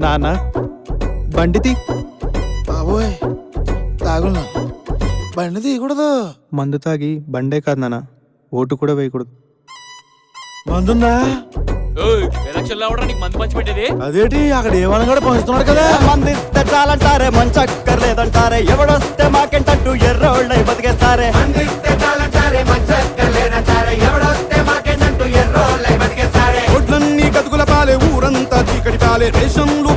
నాన్న బండితి బాబోయ్ తాగున్నా బండి తీయకూడదు. మందు తాగి బండే కాదు నాన్న, ఓటు కూడా వేయకూడదు. మందుందా? ఎలక్షన్ లో అవడానికి మందు పంచి పెట్టేది అదేంటి అక్కడ ఏమన్నా కూడా పంచుతున్నాడు కదా. మందిస్తే చాలంటారే మంచక్కర్లేదంటారే, ఎవడొస్తే మాకేంటంటూ ఎర్రోళ్ళై బతికేస్తారే. ఒడ్లన్నీ గతుకుల పాలే ఊరంతా చీకటి పాలే, రేషన్లు